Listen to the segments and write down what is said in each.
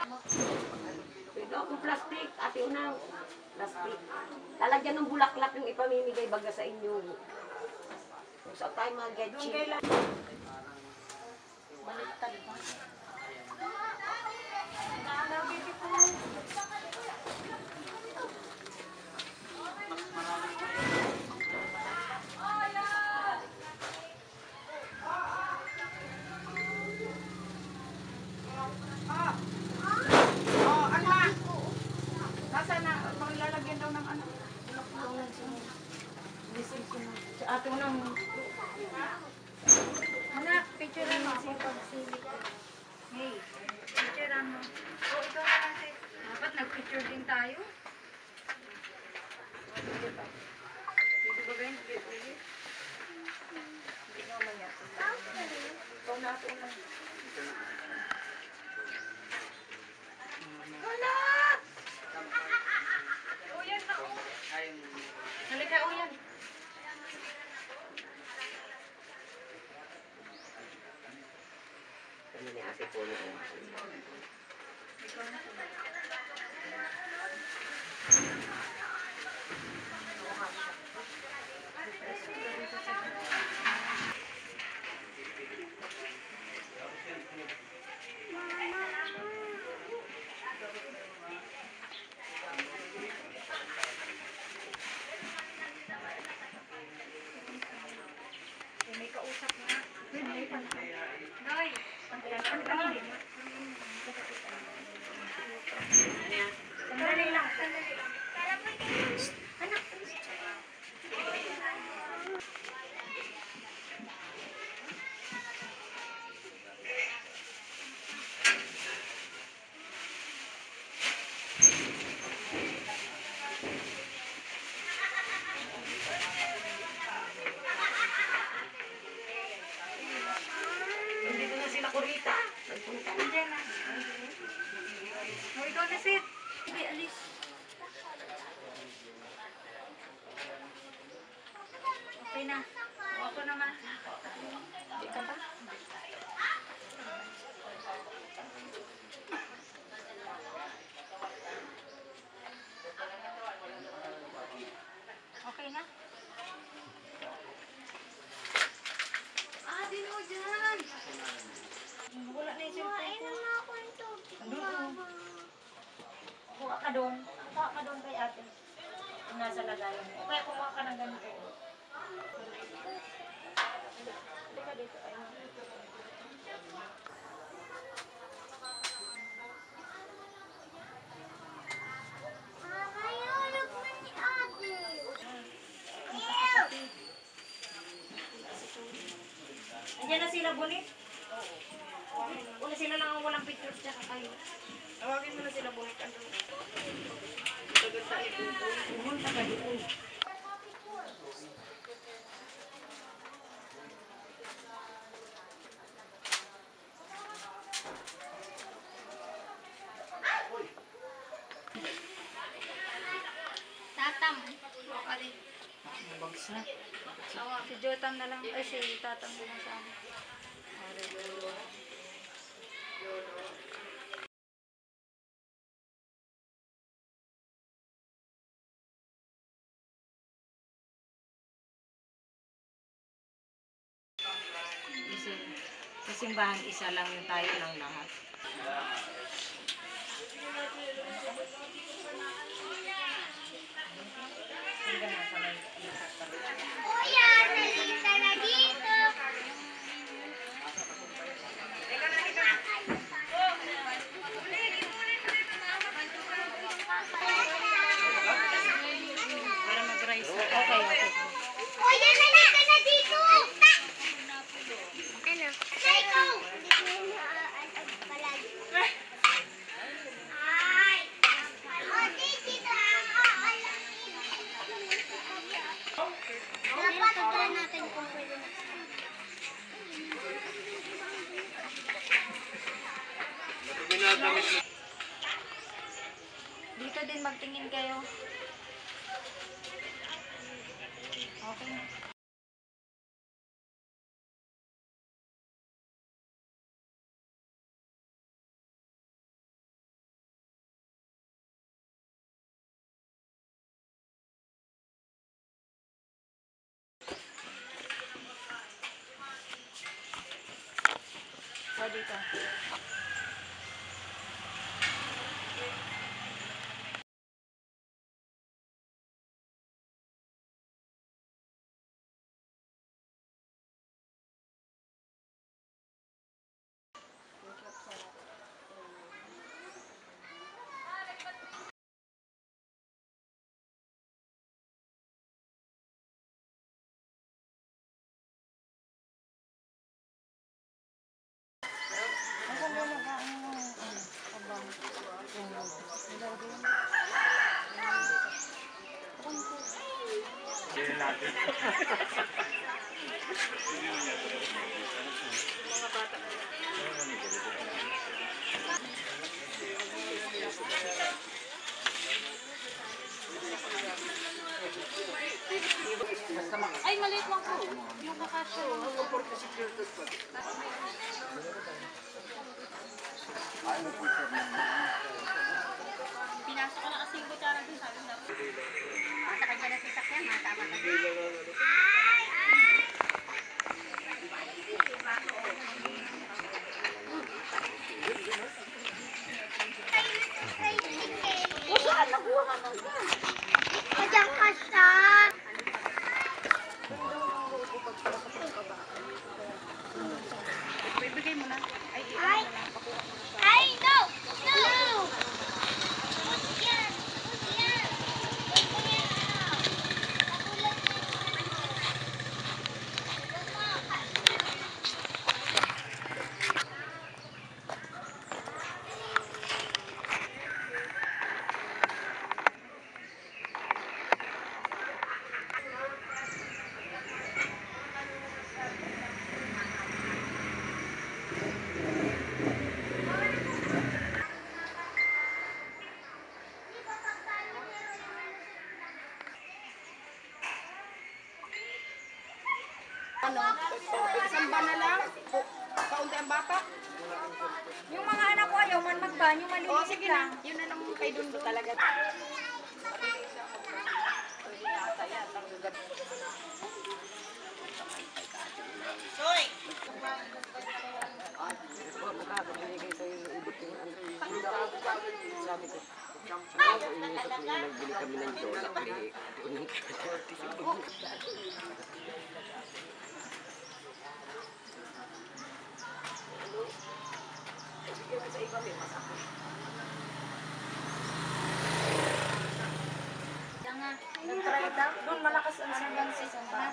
Ito akong plastic, ate unang. Plastic. Lalagyan ng bulaklak yung ipamimigay baga sa inyo. Kung saan tayo mag-getching. Baliktad ba? Sa ate unang. Anak, picturean mo si pagsilik. Hey, picturean mo. Oh, ikaw na kasi. Dapat nag-picture din tayo. Pwede ba ganyan? Pwede. Hindi naman yan. Ikaw na ito na. Anak! Uyan na, oh. Halika, uyan. Kami ni ate po na. Ikaw na. May kausap na. May pantay. Noy! Sandali lang. Sandali lang. Anak! Nandito na sila Kurita. Nandiyan na. Oh, ikaw na, Sid. Sige, alis. Okay na. Ako naman. Hindi ka ba? Okay na? Dino dyan. Wala na yung cellphone ko. Kuha ka doon. Kuha ka doon kay ate. Kung nasa lagayan mo. Kaya kuha ka ng ganito. Halika dito. Andiyan na sila, Bonit? Wala sila lang ang walang picture tsaka kayo. Tawagin mo na sila, Bonit. Pumunta ka doon. Tatam. Baka rin. Bags na. Si Jotam na lang. Ay, si Tatam na lang sa amin. Sa simbahan, isa lang yung tayo lang lahat. Kuya, nalita na dito. Para mag-rice na. Okay. Kuya, nalita na dito. Ano? Psycho! Ay! O, dito ang dapat try natin kung pwede na. Dito din magtingin kayo. Okay. dito. Ay, maliit lang po. Yung kakasyo. Pinasok ko na kasi yung kutsara dun, sabi na. Sa kanya na sasakyan, tama na. Kajang kasa. Ibigay mo na. Ay! Ay, no! No! Yan! Yan! Ano? Isang ba na lang? Kaunti ang bata? Yung mga anak ko ayaw man magban, yung maliliit sige lang. Yun na lang kay Dundo talaga. Soy! Magkakabinigay sa'yo yung ubot yung ano. Sabi ko, inisip ko yung nagbili kami ng dola. Doon yung sa iba may masakit. Nag-try daw. Doon malakas ang hanggang sa isang ba?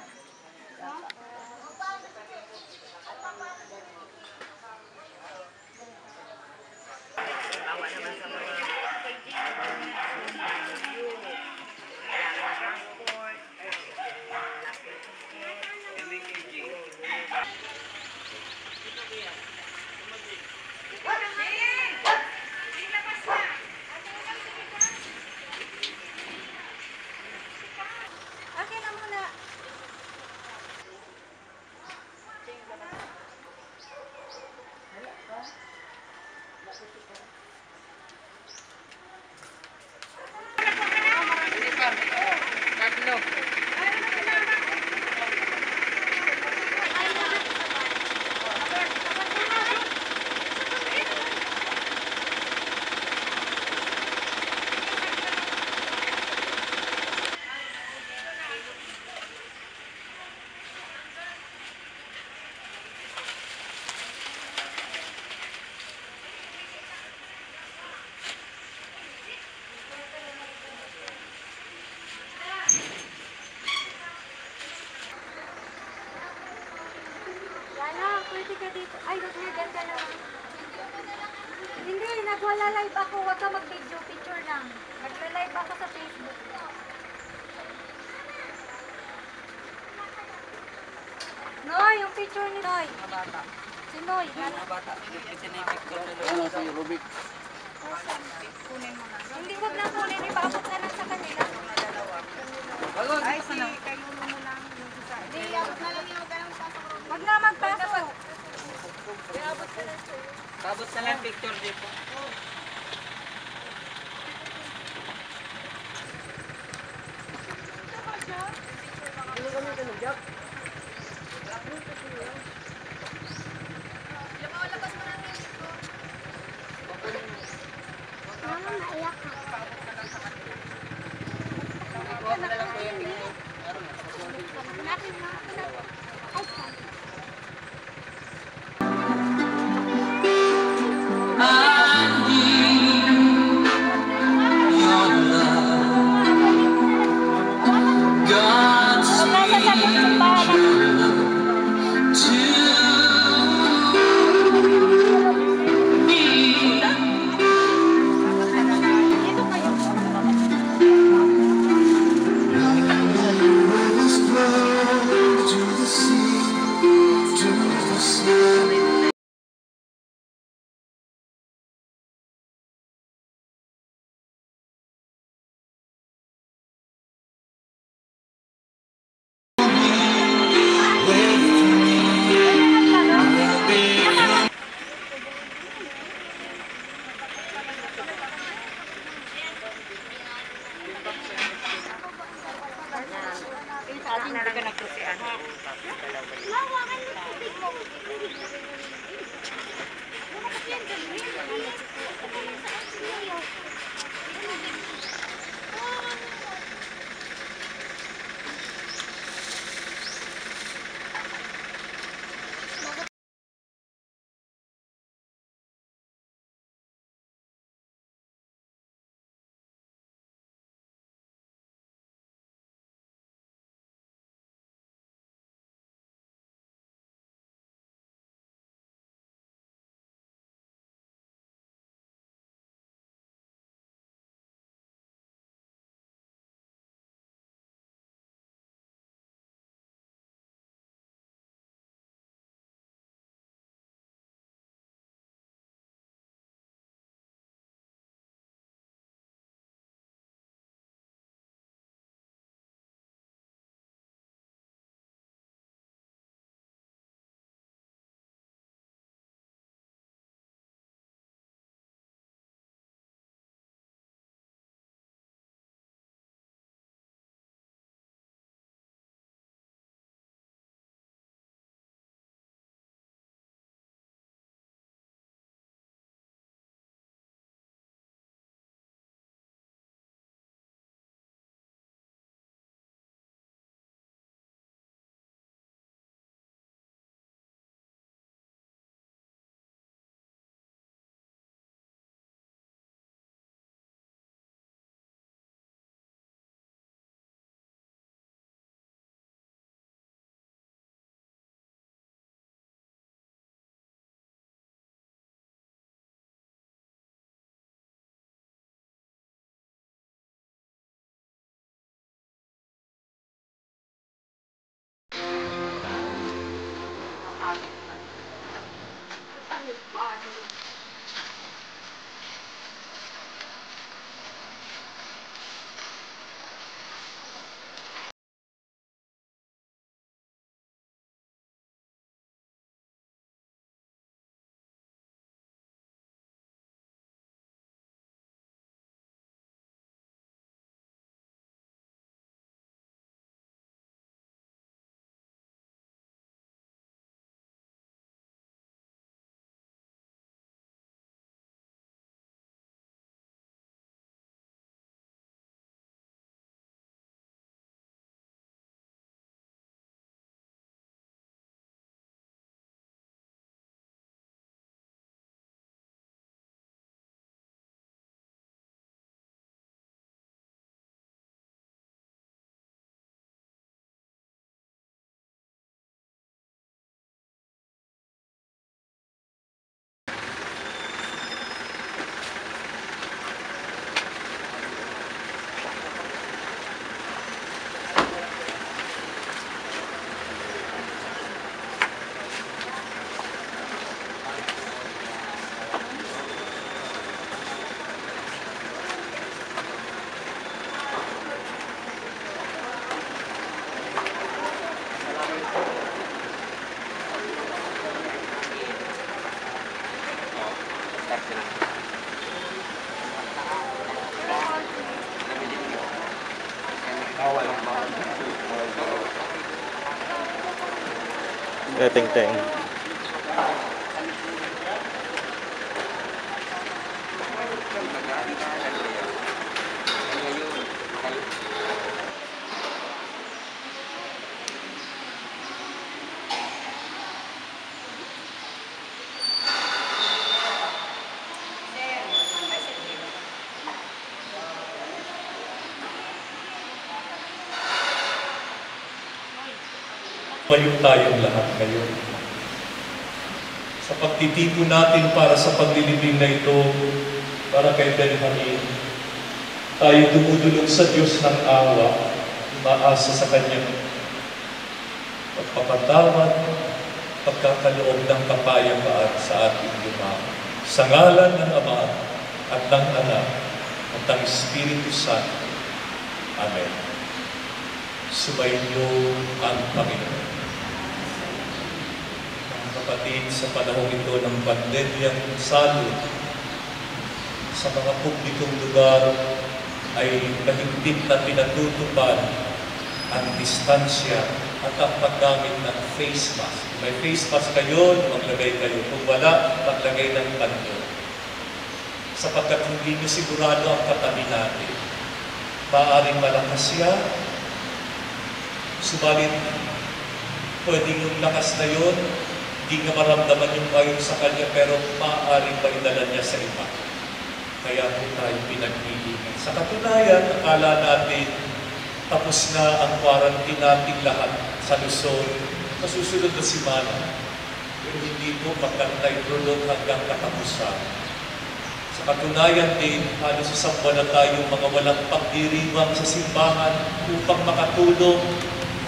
Akin na muna. Yana, pwede ka dito. Ay, nag-headan ka naman. Hindi, nagwala-live ako. Huwag ka mag-video, picture lang. Nagla-live ako sa Facebook. Noy, yung picture ni Noy. Mga bata. Si Noy. Mga bata. Kasi na yung picture na Ano si Rubik? Kunin mo na. Hindi, wag na kunin. Ipaabot na lang sa kanila. Bagong, Ay, dito si ka na. kayo mo lang yung isa. Hindi, iabot na lang yung ganang sasakro. Wag na magpasok. Tabot na lang picture dito. Ano kami ka nag-jack? Labas mo na Ting-ting. Mayroon tayong lahat ngayon. Sa pagtitipon natin para sa paglilibing na ito, para kay Benjamin, tayo dumudulog sa Diyos ng awa, umaasa sa Kanyang pagpapatawad, pagkakaloob ng kapayapaan sa ating lupa. Sa ngalan ng Ama at ng Anak at ng Espiritu Santo. Amen. Sumainyo ang Panginoon. Mga kapatid, sa panahon ito ng pandemyang salud, sa mga publikong lugar ay mahigpit na pinatutupad ang distansya at ang paggamit ng face mask. Kung may face mask kayo, maglagay kayo. Kung wala, maglagay ng panyo. Sapagkat hindi nyo sigurado ang katabi natin. Maaaring malakas siya, subalit pwedeng yung lakas na yun, hindi nga maramdaman yung ayon sa kanya, pero maaaring maidala niya sa iba. Kaya po tayo pinag-iingat. Sa katunayan, akala natin tapos na ang quarantine natin lahat sa Luzon, masusunod na simana. Pero hindi po magkantay tulog hanggang katapusan. Sa katunayan din, halos isang buwan na tayong mga walang pagdiriwang sa simbahan upang makatulong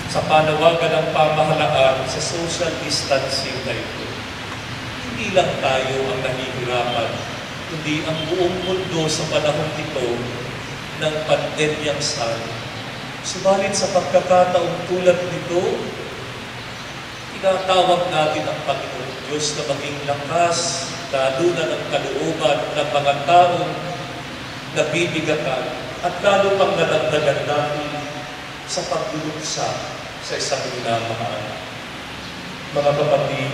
sa panawagan ng pamahalaan sa social distancing na ito. Hindi lang tayo ang nahihirapan, kundi ang buong mundo sa panahon ito ng pandemyang salud. Subalit sa pagkakataong tulad nito, tinatawag natin ang Panginoon Diyos na maging lakas, lalo na ng kalooban ng mga taong nabibigatan at lalo pang nadagdagan natin sa pagluluksa sa isang minamahal. Mga kapatid,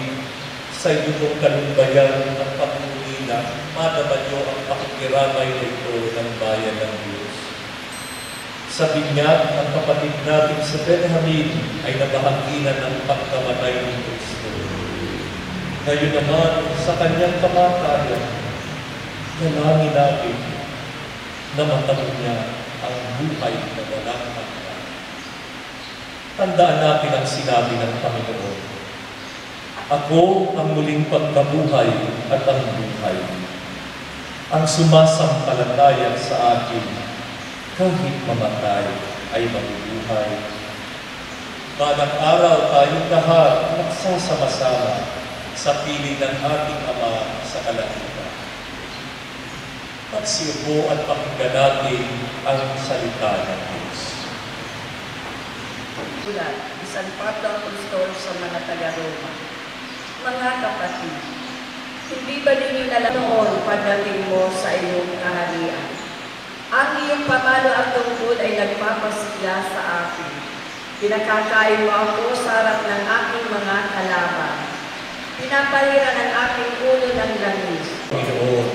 sa inyong kalumbayan at pangungina, madaman niyo ang pakikiramay na ito ng bayan ng Diyos. Sa binyag, ang kapatid natin sa Benjamin ay nabahaginan ng pagkamatay ni Kristo. Ngayon naman, sa kanyang kamatayan, dalangin natin na matamo niya ang buhay na walang hanggan. Tandaan natin ang sinabi ng Panginoon. Ako ang muling pagkabuhay at ang buhay. Ang sumasampalataya sa akin, kahit mamatay, ay mabubuhay. Balang araw tayong lahat magsasama-sama sa piling ng ating Ama sa kalangitan. Magsiupo at pakinggan natin ang salita ng Diyos. Ulat, isang Pablo Apostol sa mga taga-Roma. Mga kapatid, hindi ba ninyo nalaman pagdating mo sa iyong kaharian? Ang iyong pamalo at tungkol ay nagpapasigla sa akin. Pinakakain mo ako sa harap ng aking mga kalaban. Pinapahiran ang aking ulo ng langis. Panginoon,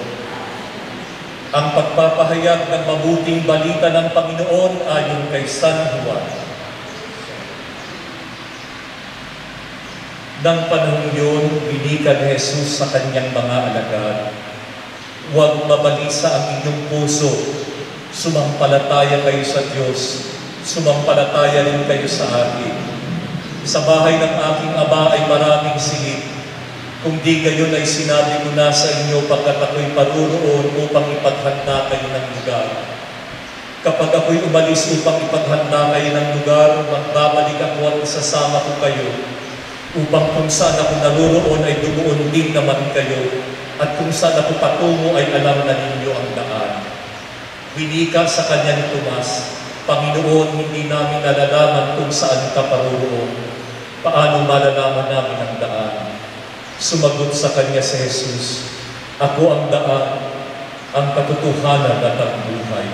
ang pagpapahayag ng mabuting balita ng Panginoon ayon kay San Juan. Nang panahon yun, binika ni Jesus sa kanyang mga alagad, huwag mabalisa ang inyong puso, sumampalataya kayo sa Diyos, sumampalataya rin kayo sa akin. Sa bahay ng aking Ama ay maraming silid. Kung di gayon ay sinabi ko na sa inyo pagkat ako'y paruroon upang ipaghanda kayo ng lugar. Kapag ako'y umalis upang ipaghanda kayo ng lugar, magbabalik ako at isasama ko kayo, upang kung saan ako naruroon ay dumuon din naman kayo, at kung saan ako patungo ay alam na ninyo ang daan. Winika sa kanya ni Tomas, Panginoon, hindi namin nalalaman kung saan ka paruroon. Paano malalaman namin ang daan? Sumagot sa kanya si Jesus, ako ang daan, ang katotohanan at ang buhay.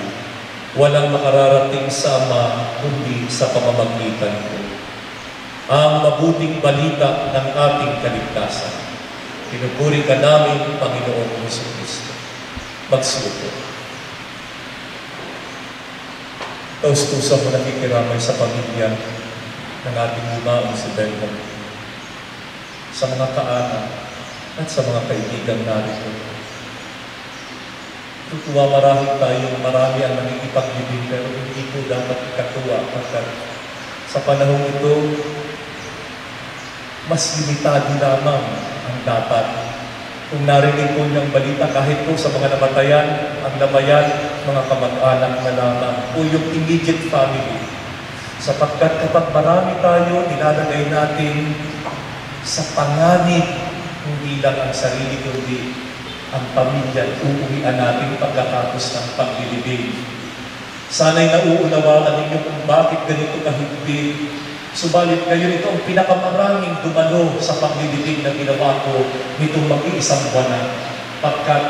Walang makararating sa Ama kundi sa pamamagitan ko. Ang mabuting balita ng ating kaligtasan. Pinupuri ka namin, Panginoong Jesucristo. Magsiupo. Taus-puso mo nakikiramay sa pamilya ng ating lumaong si Benjamin, sa mga kaanak at sa mga kaibigan narito. Tutuwa marami ang nakikipaglibing, pero hindi po dapat ikatuwa pagkat sa panahon ito, mas limitado lamang ang dapat. Kung narinig po niyang balita, kahit po sa mga namatayan, ang lamayan, mga kamag-anak na lamang, o yung immediate family. Sapagkat kapag marami tayo, nilalagay natin sa panganib, hindi lang ang sarili, kundi ang pamilya, uuwian natin pagkatapos ng paglilibing. Sana'y nauunawaan ninyo kung bakit ganito kahigpit. Subalit ngayon ito ang pinakamaraming dumalo sa paglilibing na ginawa ko nitong mag-iisang buwan na. Pagkat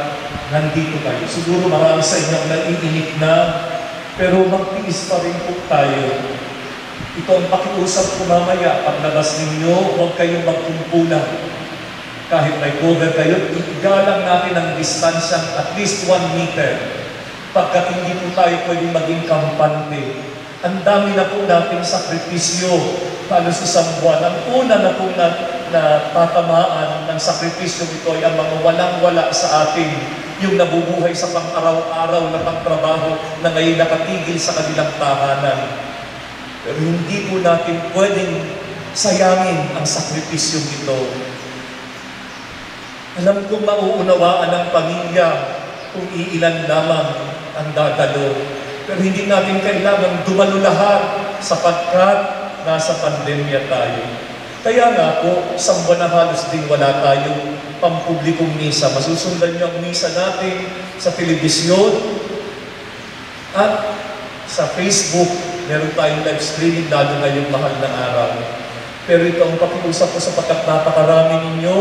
nandito kayo. Siguro marami sa inyo ang naiinip na, pero magtiis pa rin po tayo. Ito ang pakiusap ko mamaya. Paglabas ninyo, huwag kayong magkumpulan. Kahit may cover kayo, igalang natin ang distansyang at least 1 meter. Pagkat hindi po tayo pwedeng maging kampante. Ang dami na po nating sakripisyo, halos isang buwan. Ang una na po na tatamaan ng sakripisyo ito ay ang mga walang-wala sa atin, yung nabubuhay sa pang-araw-araw na pagtrabaho na ngayon nakatigil sa kanilang tahanan. Pero hindi po natin pwedeng sayangin ang sakripisyo ito. Alam kong mauunawaan ng pamilya kung iilan lamang ang dadalo. Pero hindi natin kailangan dumalo lahat sapagkat nasa pandemya tayo. Kaya nga po, isang buwan na halos din wala tayong pampublikong misa. Masusundan niyo ang misa natin sa telebisyon at sa Facebook. Meron tayong live streaming lalo ngayong mahal na araw. Pero ito ang pakiusap ko sapagkat napakarami ninyo.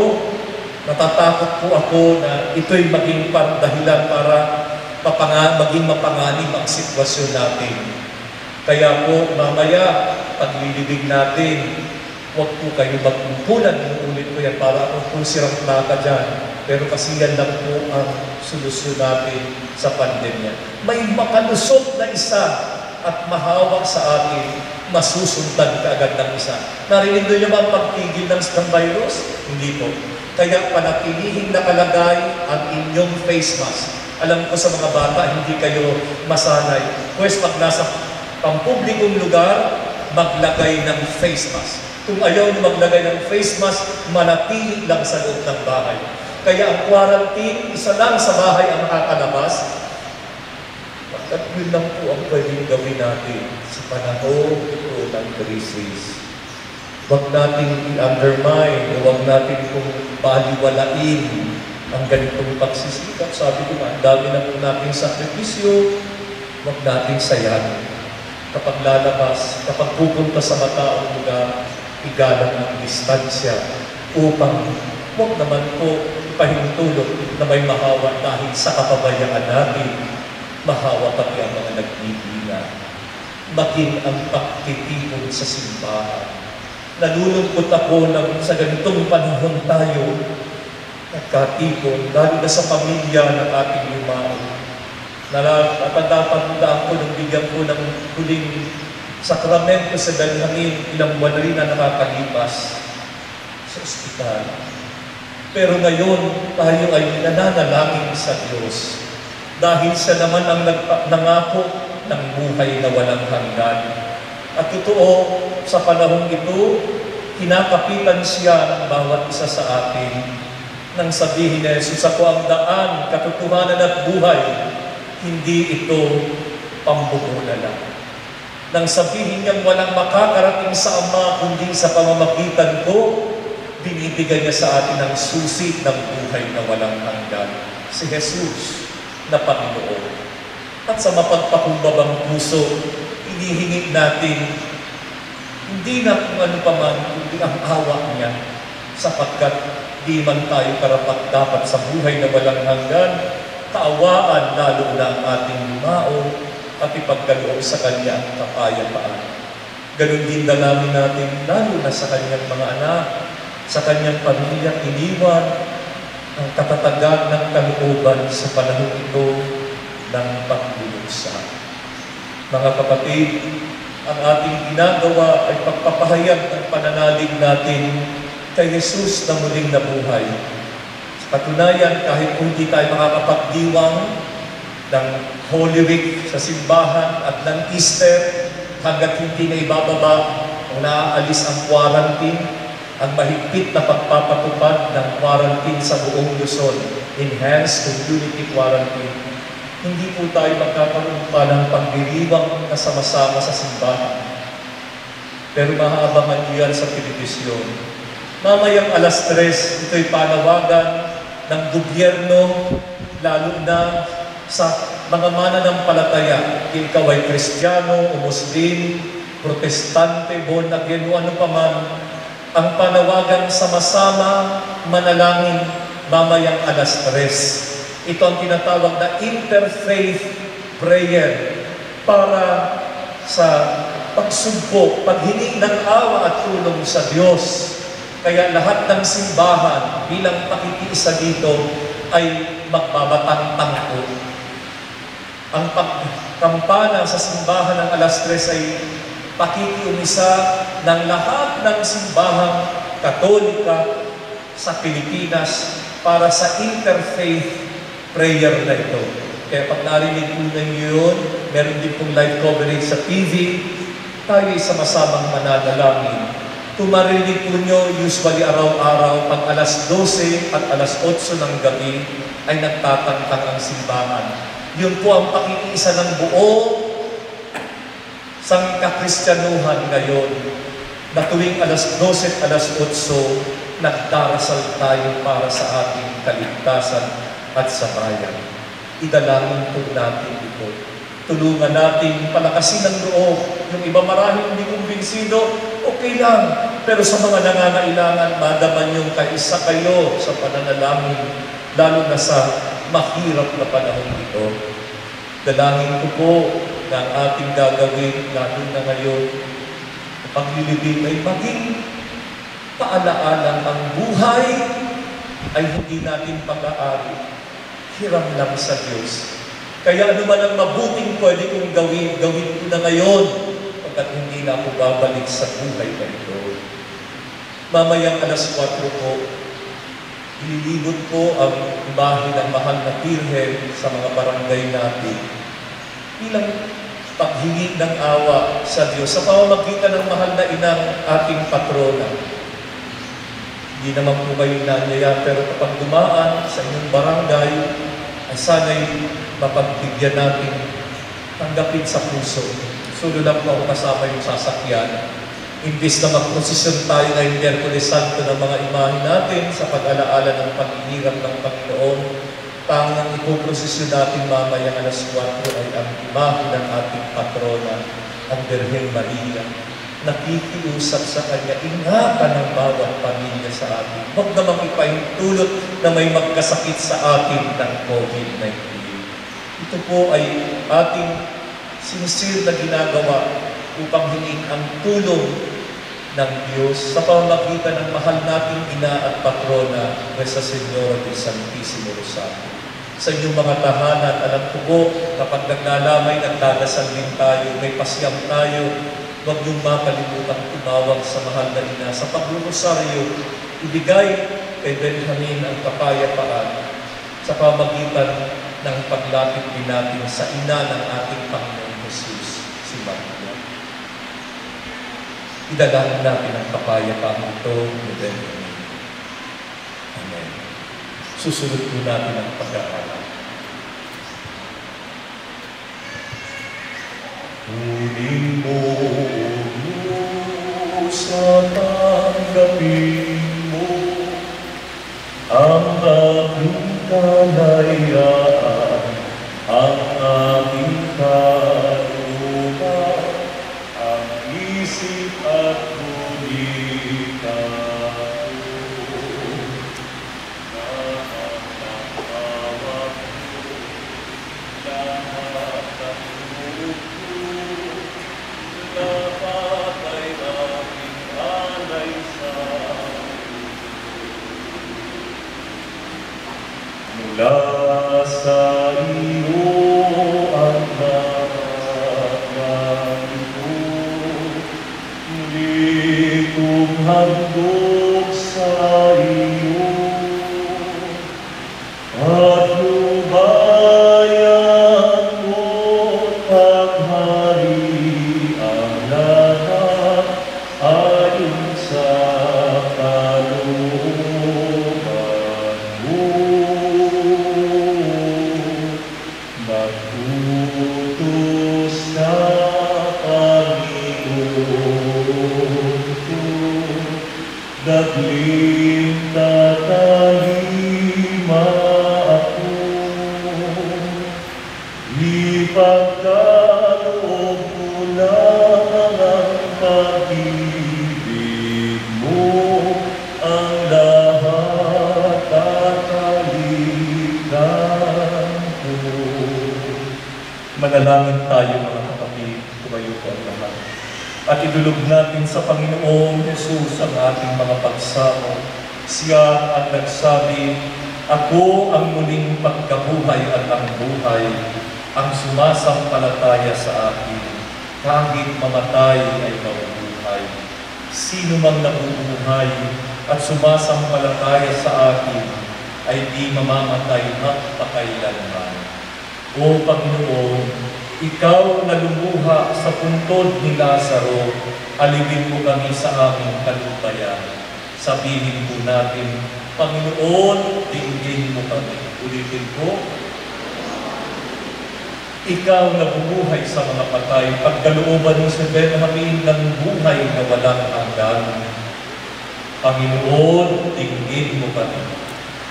Natatakot po ako na ito'y maging dahilan para maging mapanganib ang sitwasyon natin. Kaya po, mamaya, paglilibig natin, huwag po kayo magkumpulan. Inuulit ko yan para ako po sirang plaka dyan. Pero kasi yan lang po ang solusyon natin sa pandemya. May makalusot na isa at mahawak sa atin, masusundan ka agad ng isa. Narinig niyo ba ang pagtigil ng virus? Hindi po. Kaya panatilihing nakalagay ang inyong face mask. Alam ko sa mga bata, hindi kayo masanay. Pwes pag nasa pampublikong lugar, maglagay ng face mask. Kung ayaw nyo maglagay ng face mask, manatili lang sa loob ng bahay. Kaya ang quarantine, isa lang sa bahay ang nakakalabas. Pagkat yun lang po ang pwedeng gawin natin sa panahon ito ng krisis. Huwag natin i-undermine, huwag natin kung baliwalain ang ganitong pagsisikap. Sabi ko nga, ang dami na po nating sakripisyo, huwag nating sayang. Kapag lalabas, kapag pupunta sa mataong lugar, igalang ng distansya upang huwag naman po ipahintulot na may mahawa dahil sa kapabayaan natin, mahawa pati ang mga nagpipila. Maging ang pagtitipon sa simbahan. Nalulungkot ako sa ganitong panahon tayo, nagkatipon, lalo na sa pamilya ng ating lumao. Natatandaan ko nung bigyan ko ng huling sakramento sa Dalhangin, ilang buwan rin na nakakalipas sa ospital. Pero ngayon, tayo ay nananalangin sa Diyos. Dahil siya naman ang nangako ng buhay na walang hanggan. At totoo, sa panahong ito, kinakapitan siya ng bawat isa sa atin nang sabihin ni Jesus, ako ang daan, katotohanan at buhay, hindi ito pambubola lang. Nang sabihin niyang walang makakarating sa Ama kundi sa pamamagitan ko, binibigay niya sa atin ang susi ng buhay na walang hanggan. Si Jesus na Panginoon. At sa mapagpakumbabang puso, inihingi natin, hindi na kung ano pa man, kundi ang awa niya, sapagkat di man tayo karapat-dapat sa buhay na walang hanggan, kaawaan lalo na ang ating lumao at ipagkaloob sa Kanya ang kapayapaan. Ganun din dalangin natin, lalo na sa Kanyang mga anak, sa Kanyang pamilya, iniwan ang katatagan ng kalooban sa panahon ito ng pagluluksa. Mga kapatid, ang ating ginagawa ay pagpapahayag ng pananalig natin kay Jesus na muling nabuhay. Sa katunayan, kahit hindi tayo makakapagdiwang ng Holy Week sa simbahan at ng Easter, hanggat hindi na ibababa o naaalis ang quarantine, ang mahigpit na pagpapatupad ng quarantine sa buong Luzon, enhanced community quarantine. Hindi po tayo magkakaroon pa ng pagdiriwang na sama-sama sa simbahan. Pero mahaabangan niyo yan sa telebisyon. Mamayang alas 3, ito'y panawagan ng gobyerno, lalo na sa mga mananampalataya, ikaw ay Kristiyano o Muslim, Protestante, born again, o ano pa man, ang panawagan sama-sama manalangin mamayang alas 3. Ito ang tinatawag na interfaith prayer para sa pagsubok, paghiling ng awa at tulong sa Diyos. Kaya lahat ng simbahan bilang pakikiisa dito ay magbabatang-tang po. Ang pagkampana sa simbahan ng alas 3 ay pakikiumisa ng lahat ng simbahang Katolika sa Pilipinas para sa interfaith prayer na ito. Kaya pag narinig po ninyo yun, meron din pong live coverage sa TV, tayo ay sama-samang mananalangin. Kung marinig po nyo, usually araw-araw, pag alas 12 at alas 8 ng gabi, ay nagtatangtang ang simbahan. Yun po ang pakikiisa ng buong sangkakristyanuhan ngayon, na tuwing alas 12 at alas 8, nagdarasal tayo para sa ating kaligtasan at sa bayan. Idalangin po natin ito. Tulungan natin palakasin ang loob. Yung iba marahil hindi kumbinsido, okay lang. Pero sa mga nangangailangan, madaman yung kaisa kayo sa pananalangin, lalo na sa mahirap na panahon ito. Dalangin ko po na ang ating gagawin, lalo na ngayon, paglilibing ay maging paalaalang ang buhay ay hindi natin pag-aari. Hiram lang sa Diyos. Kaya ano man ang mabuting pwede kong gawin, gawin ko na ngayon pagkat hindi na ako babalik sa buhay na ito. Mamayang alas 4 po, ililibot ko ang imahe ng mahal na Birhen sa mga barangay natin bilang paghingi ng awa sa Diyos sa pamamagitan ng mahal na inang ating patrona. Hindi naman po kayo nanyaya, pero kapag dumaan sa inyong barangay, ay sana'y mapagbigyan natin tanggapin sa puso. Sulo lang po ako kasama yung sasakyan. Imbis na magprosesyon tayo ngayong Miyerkules Santo ng mga imahe natin sa pag-alaala ng paghihirap ng Panginoon, tangang ipoprosesyon natin mamaya alas 4 ay ang imahe ng ating patrona, ang Birhen Maria. Nakikiusap sa Kanya, ingatan ang bawat pamilya sa atin. Huwag namang ipahintulot na may magkasakit sa atin ng COVID-19. Ito po ay ating sincere na ginagawa upang hingin ang tulong ng Diyos sa pamamagitan ng mahal nating ina at patrona, Nuestra Señora del Santísimo Rosario. Sa inyong mga tahanan, alam ko po, kapag naglalamay, nagdadasal din tayo, may pasyam tayo, huwag niyong makalimutan tumawag sa mahal na ina. Sa pagrosaryo, ibigay kay Benjamin ang kapayapaan sa pamagitan ng paglapit din natin sa ina ng ating Panginoon Jesus, si Maria. Idalangin natin ang kapayapaan ito ni Benjamin. Amen. Susunod po natin ang pag-aaral. Kunin mo sa tanggapin mo ang aking kalayaan, ang aking kalupa, ang isip at kulita ko. Lahat ng hawak ko, lahat ng loob ko, dapat ay aking alay sa mula sa iyo ang lahat ng ito. Muli kong handog sa iyo at lubayan mo't paghari ang lahat ayon sa Dagling tatalima ako, ipagkaloob ko lang ang pag-ibig mo, ang lahat tatalikan ko. Manalangin tayo mga kapatid, tumayo po ang lahat. At idulog natin sa Panginoong Jesus ang ating mga pagsamo. Siya ang nagsabi, "Ako ang muling pagkabuhay at ang buhay, ang sumasampalataya sa akin, kahit mamatay ay mabubuhay. Sino mang nabubuhay at sumasampalataya sa akin, ay di mamamatay magpakailanman." O Panginoon, Ikaw na lumuha sa puntod ni Lazaro, alipin mo kami sa aming kalubaya. Sabihin po natin, Panginoon, dinggin mo kami. Ulitin po, Ikaw na bumuhay sa mga patay, pagkalooban mo si Benjamin ng buhay na walang hanggan. Panginoon, dinggin mo kami.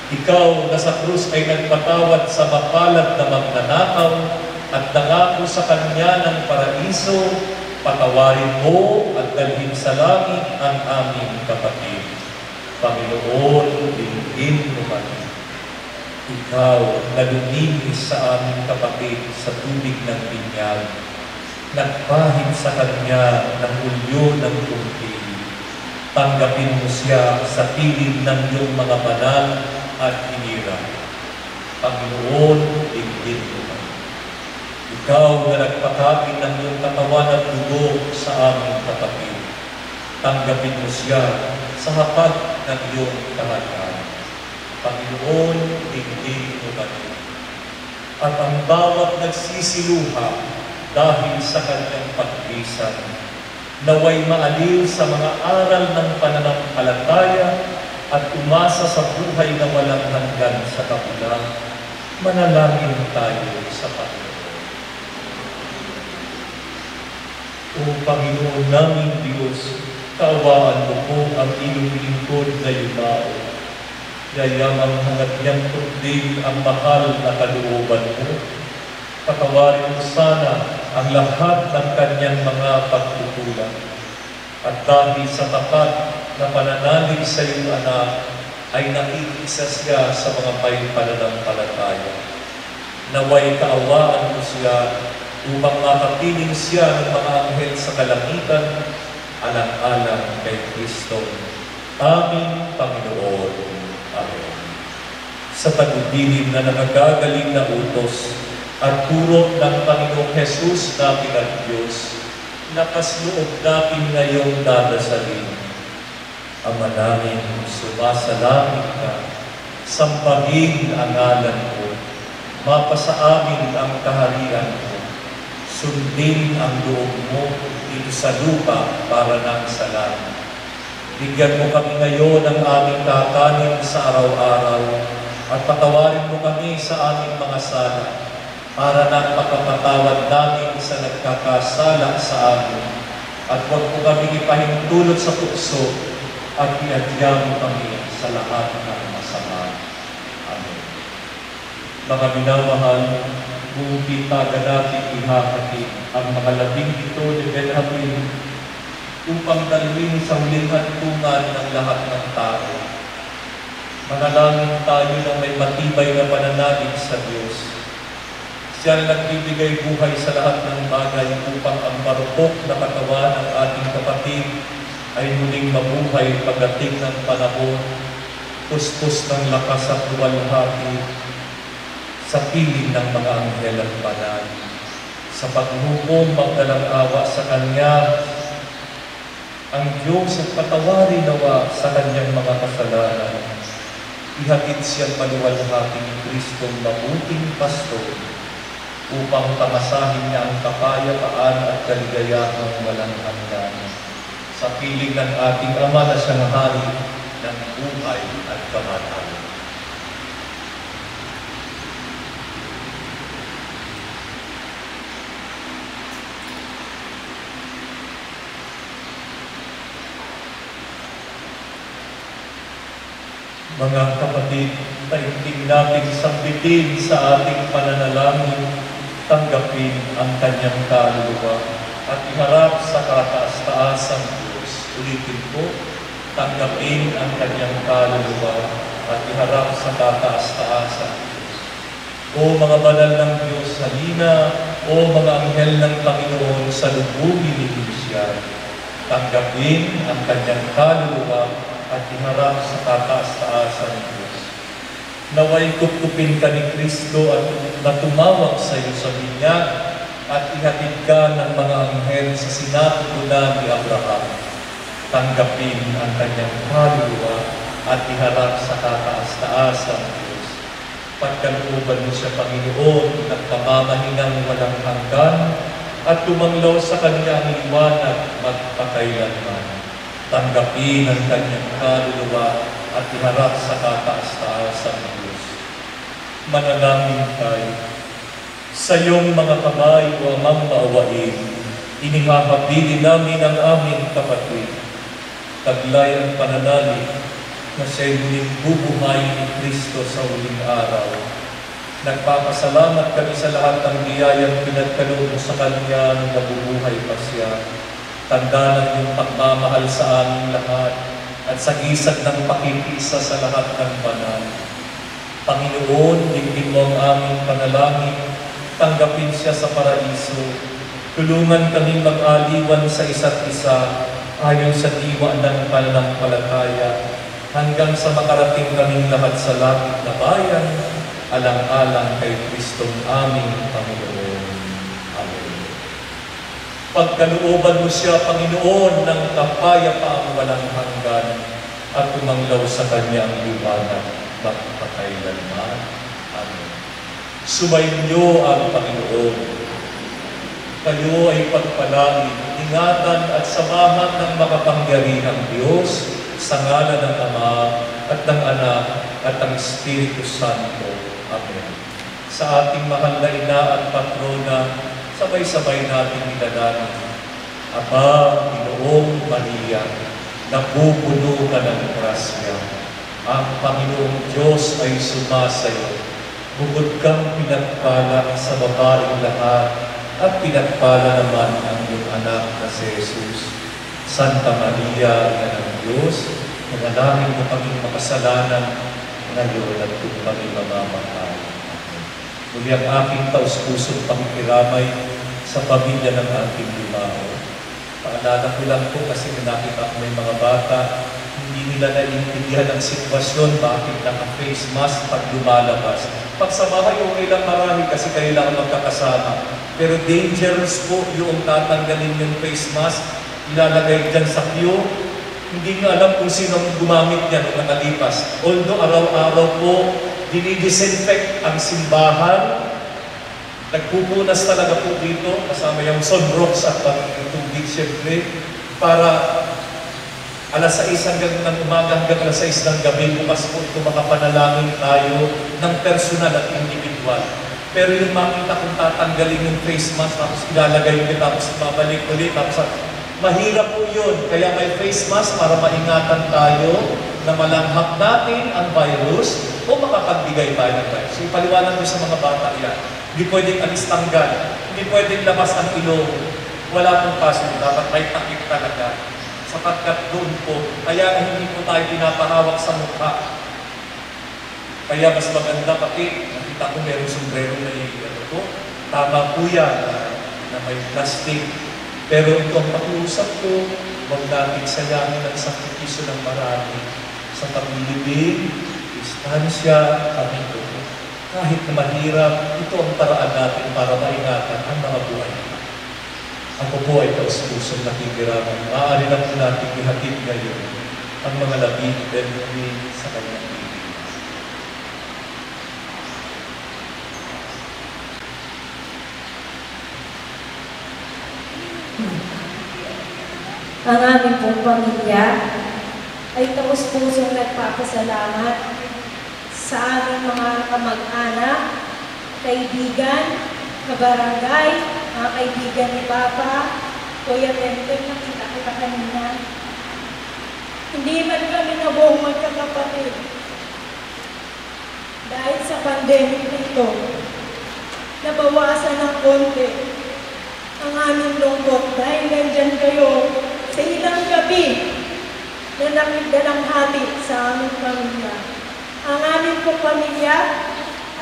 Ikaw na sa krus ay nagpatawad sa mapalad na magnanakaw, at nangako sa Kanya ng paraiso, patawarin mo at dalhin sa langit ang aming kapatid. Panginoon, dinggin mo kami. Ikaw na luminis sa aming kapatid sa tubig ng binyag, nagpahid sa Kanya ng ulyo ng tungkil. Tanggapin mo siya sa piling ng iyong mga banal at hinirang. Panginoon, dinggin mo kami. Ikaw na nagpakain ng iyong katawan at dugo sa aming kapatid. Tanggapin mo siya sa hapag ng iyong kaharian. Panginoon, dinggin mo kami. At ang bawat nagsisiluha dahil sa kanyang pagbisan, naway maaliw sa mga aral ng pananampalataya at umasa sa buhay na walang hanggan sa kabila. Manalangin tayo sa Panginoon. O Panginoon naming Diyos, kaawaan mo po ang iyong lingkod na yumao. Yayamang hangat niyang tundin ang mahal na kalooban mo. Patawarin mo sana ang lahat ng kanyang mga pagkukulang. At dahil sa tapat na pananalig sa iyong anak, ay nakikiisa siya sa mga may pananampalataya. Naway kaawaan mo siya upang makapiling siya ng mga anghel sa kalangitan, alang-alang kay Kristo, aming Panginoon. Amen. Sa tagubilin na nagagaling na utos at turo ng Panginoong Jesus natin at Diyos, nakasloob natin ngayong dadasalin. Ama namin, sumasalangit ka, sampahin ang ngalan mo, mapasa amin ang kaharian mo, sundin ang loob mo dito sa lupa para nang sa langit. Bigyan mo kami ngayon ng aming kakanin sa araw-araw at patawarin mo kami sa aming mga sala para nang makapatawad namin sa nagkakasala sa amin. At huwag mo kami ipahintulot sa tukso at iadya mo kami sa lahat ng masama. Amen. Mga minamahal, buong pitaga natin ihahati ang mga labing ito ni Benjamin upang dalhin sa huling hantungan ng lahat ng tao. Manalangin tayo ng may matibay na pananalig sa Diyos. Siya ang nagbibigay buhay sa lahat ng bagay upang ang marupok na katawan ng ating kapatid ay muling mabuhay pagdating ng panahon, puspos ng lakas at luwalhati sa piling ng mga anghel at banal. Sa paghukom, magdalang awa sa Kanya, ang Diyos at patawarin nawa sa Kanyang mga kasalanan. Ihatid siyang maluwalhati ni Kristong mabuting pastor upang tamasahin niya ang kapayapaan at kaligayahang walang hanggan. Sa piling ng ating Ama na siyang hari ng buhay at kamatayan. Mga kapatid, taimtim nating sambitin sa ating pananalangin, tanggapin ang kanyang kaluluwa at iharap sa kataas-taasang Diyos. Ulitin po, tanggapin ang kanyang kaluluwa at iharap sa kataas-taasang Diyos. O mga banal ng Diyos, halina, o mga anghel ng Panginoon, salubungin ninyo siya. Tanggapin ang kanyang kaluluwa at iharap sa kataas-taasang Diyos. Naway kupkupin ka ni Kristo at natumawag sa iyo sa binyag at ihatid ka ng mga anghel sa sinatutunan ni Abraham. Tanggapin ang kanyang kaluluwa at iharap sa kataas-taasang Diyos. Pagkalooban mo siya, Panginoon, at pamamahinang walang hanggan at tumanglaw sa kanyang liwanag magpakailanman. Tanggapin ang kanyang kaluluwa at iharap sa kataas-taasang Diyos. Manalangin tayo. Sa iyong mga kamay, O Amang maawain, inihahabilin namin ang aming kapatid. Taglay ang pananalig na siya'y muling bubuhayin ni Kristo sa huling araw. Nagpapasalamat kami sa lahat ng biyayang pinagkaloob mo sa Kanya nung nabubuhay pa siya. Tanda ng iyong pagmamahal sa aming lahat at sa gisag ng pakikisa sa lahat ng banal. Panginoon, dinggin mo ang aming panalangin, tanggapin siya sa paraiso. Tulungan kaming mag-aliwan sa isa't isa ayon sa diwa ng pananampalataya hanggang sa makarating kaming lahat sa langit na bayan, alang-alang kay Kristong aming Panginoon. Amen. Pagkalooban mo siya, Panginoon, ng kapayapaang walang hanggan at tumanglaw sa Kanya ang liwanag magpakailanman. Amen. Sumayin niyo ang Panginoon. Kayo ay pagpalain, ingatan at samahan ng makapangyarihang Diyos sa ngalan ng Ama at ng Anak at ng Espiritu Santo. Amen. Sa ating mahal na ina at patrona, sabay-sabay natin idalangin. Aba, Ginoong Maria, napupuno ka ng grasya. Ang Panginoong Diyos ay sumasayo. Bukod kang pinagpala sa babaeng lahat at pinagpala naman ang iyong anak na si Jesus. Santa Maria, Ina ng Diyos, manalangin mo kaming makasalanan ngayon at kung kami mamamatay. Muli ang aking taus-pusong pakikiramay sa pamilya ng ating Lumao. Paalala ko lang po kasi nakita ko may mga bata, hindi nila naiintindihan ang sitwasyon, bakit naka-face mask pag lumalabas. Pag sa bahay, okay lang marami kasi kayo lang magkakasama. Pero dangerous po yung tatanggalin yung face mask, ilalagay dyan sa queue, hindi nyo alam kung sino gumamit niya nung nakalipas. Although araw-araw po, dinidisinfect ang simbahan, nagpupunas talaga po dito, kasama yung sunrocks at tubig siyempre, para alas 6 hanggang ng umaga hanggang alas 6 ng gabi, bukas po ito makapanalangin tayo ng personal at individual. Pero yung makita kung tatanggalin yung face mask, tapos ilalagay yung tapos babalik ulit, tapos mahirap po yun. Kaya may face mask para maingatan tayo na malanghap natin ang virus o makapagbigay tayo ng virus. Ipaliwanag mo sa mga bata yan. Hindi pwedeng alis tanggal. Hindi pwedeng labas ang ilong. Wala pong paso. Dapat may takip talaga. Sapagkat doon po, kaya hindi po tayo pinapahawak sa mukha. Kaya mas maganda pati, nakita ko merong sombrero na ito. Tama po yan na may plastic. Pero ito ang pakiusap ko, huwag natin sayangin ang sakripisyo ng marami sa paglilibing, distansya, pamilyo. Kahit na mahirap, ito ang paraan natin para maingatan ang mga buhay. Ako po ay taus-pusong nakikiraman. Maaari lang po natin ihatid ngayon ang mga labing benwin sa kanyang ibig. Ang aming pong pamilya ay taus-pusong nagpapasalamat sa aming mga kamag-anak, kaibigan, kabarangay, mga kaibigan ni Papa, Kuya Tenten, nakita kita kanina. Hindi man kami nabuong magkakapatid. Dahil sa pandemic nito, nabawasan ng konti ang aming lungkot dahil nandyan kayo sa ilang gabi na nakikdalanghati sa aming pamilya. Ang aming pong pamilya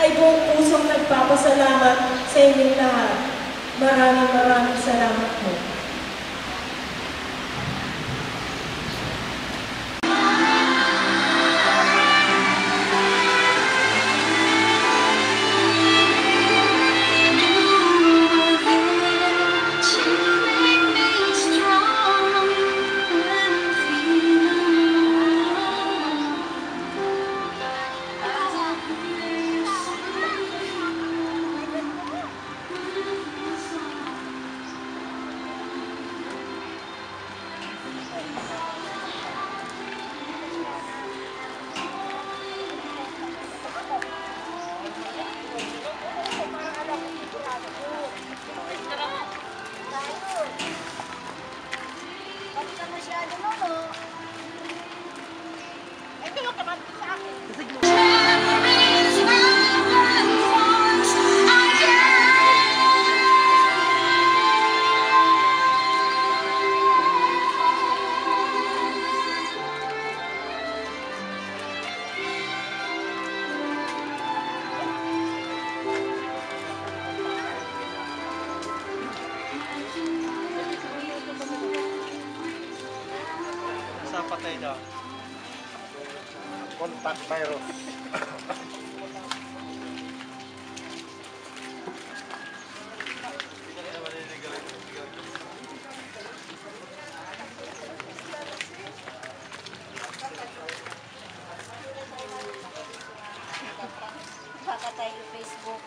ay buong pusong nagpapasalamat sa inyong lahat. Maraming salamat po. Patay daw. Contact virus. Baka tayo Facebook.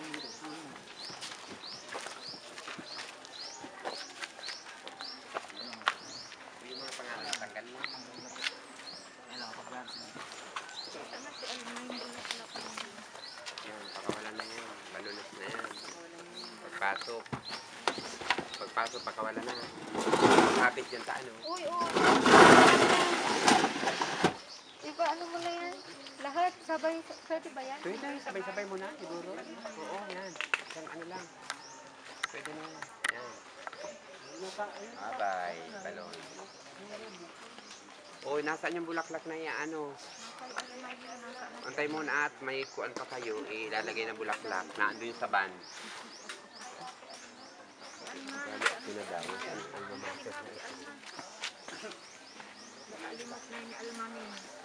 Yung mga pangalan, tanggal lang. Yan, pakawalan na yan. Balunot na yan. Pagpasok. Pagpasok, pakawalan na. Kapit yun ta ano. Uy, Diba, ano mo na yan? Lahat, sabay, pwede ba yan? Pwede, sabay-sabay mo na, siguro. Oo, yan. Isang ano lang. Pwede na yan. Yan. Abay, balon. Uy, nasaan yung bulaklak na yan? Ano? Antay muna at may kuan pa kayo, ilalagay na bulaklak na andun sa van. Pinadawa sa almamaster na ito. Alimot na ni Almanin.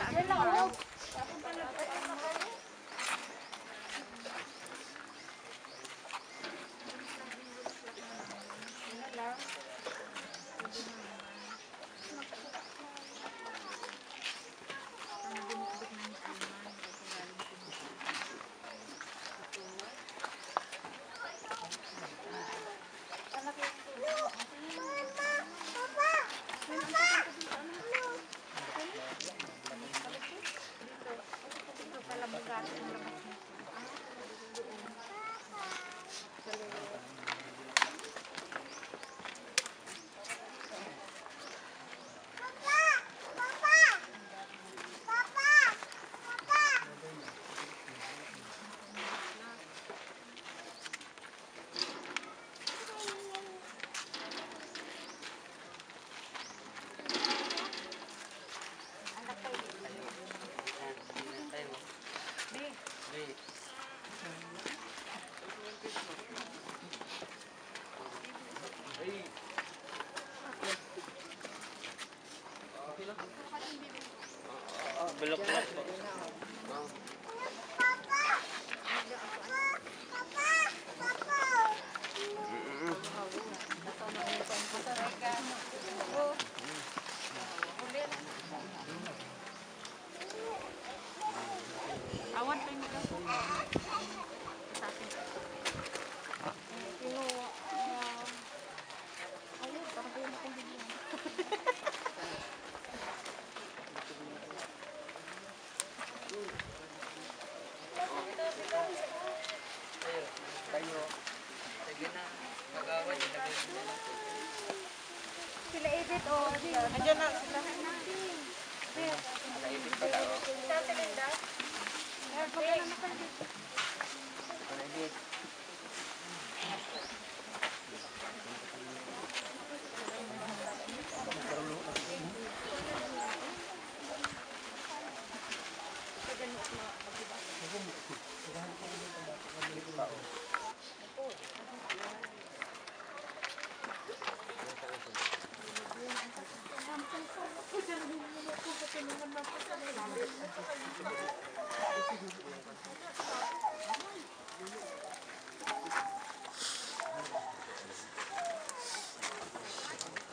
Yan lang, oh. Bulok-bulok po. Awan tayo nila. Kayo. Sige na. Magawa. Ilagay mo na lang. Sila Edith, oh. Andiyan na sila. Nakaibig pala, oh. Sa Linda. Meron pa na dito. Nakaibig.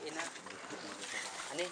Ina. Ani?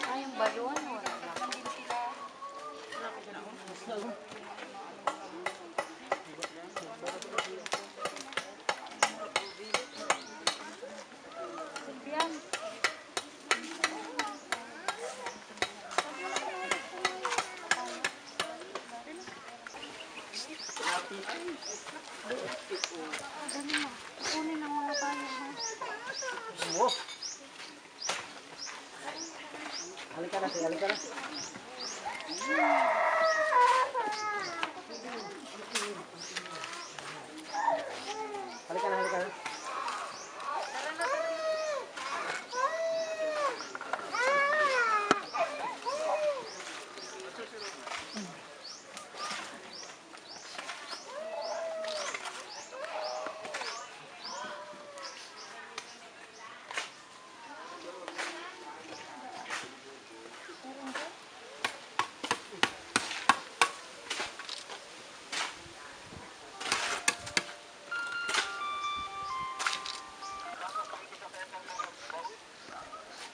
Ay, yung balon. Yan. Dali mo. Kunin ang mga tayo, ha? Halika na, halika na. Halika na, halika na.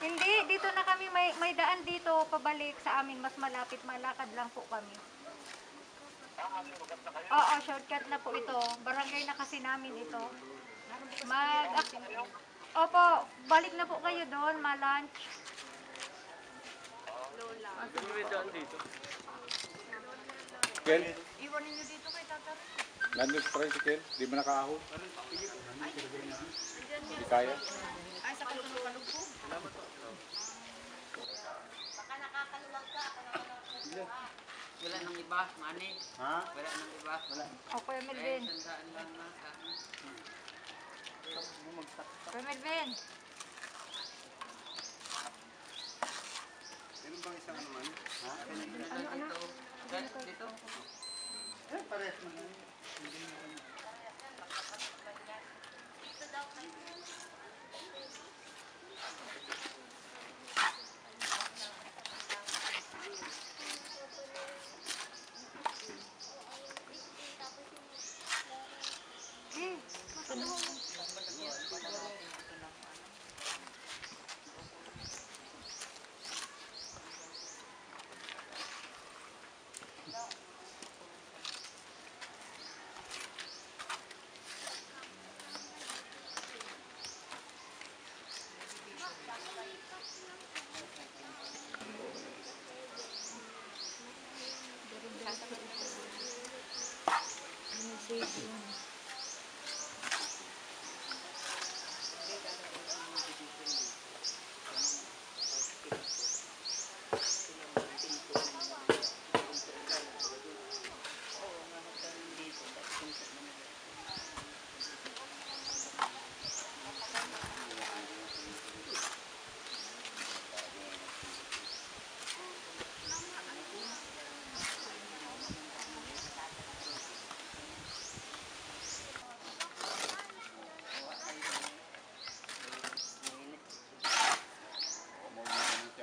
Hindi, dito na kami, may daan dito pabalik sa amin, mas malapit, malakad lang po kami. Oo, shortcut na po ito. Barangay na kasi namin ito. Opo, balik na po kayo doon, ma-lunch. Ano may daan dito? Kel, Iwanin nyo dito kay Tatay. nandun sa tricycle, di mo nakaahon. Hindi kaya. Ay, sa kalugog po. Wala nang iba, mani. Ha? Wala nang iba. Wala. O, Kuya Melvin. Sandaan lang na. Kuya Melvin. Meron bang isang ano man? Ha? Dito. Dito. Parehas mo na.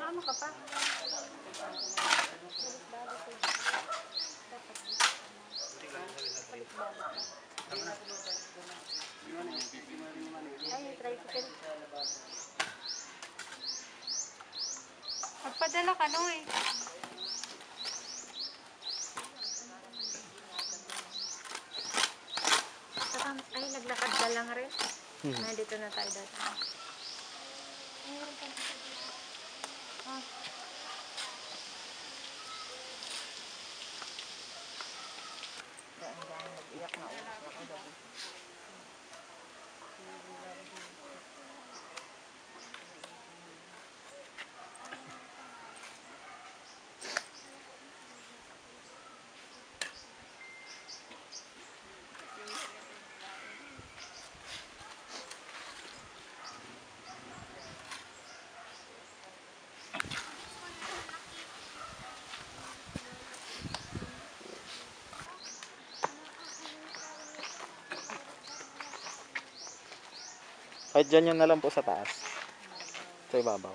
Ano ka pa? Ay, tricycle. Magpadala ka, no eh. Ay, naglakad ka lang rin. Nandito na tayo dati. Ah. Nag-iyak na ulit ako gabi. Kahit dyan yun na lang po sa taas. Sa ibabaw.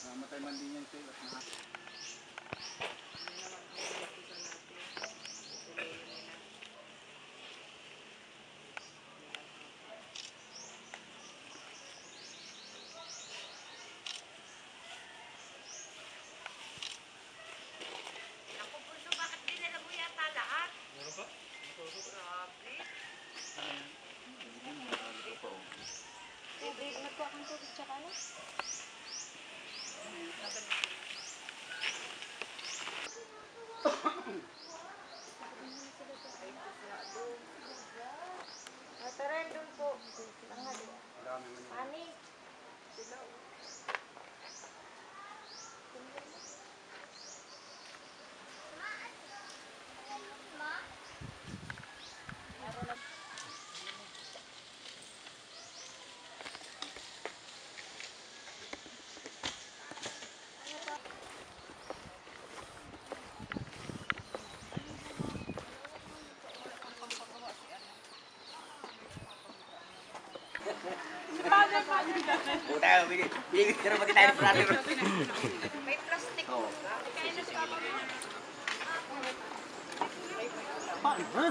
Namatay man din yan sila. Nagkuha kang tubig tsaka ano? Tara, doon po. Ani. Puta, bigyan ka naman tayo ng brother. May plastic. Oo. Kaya na sa Paano, ha?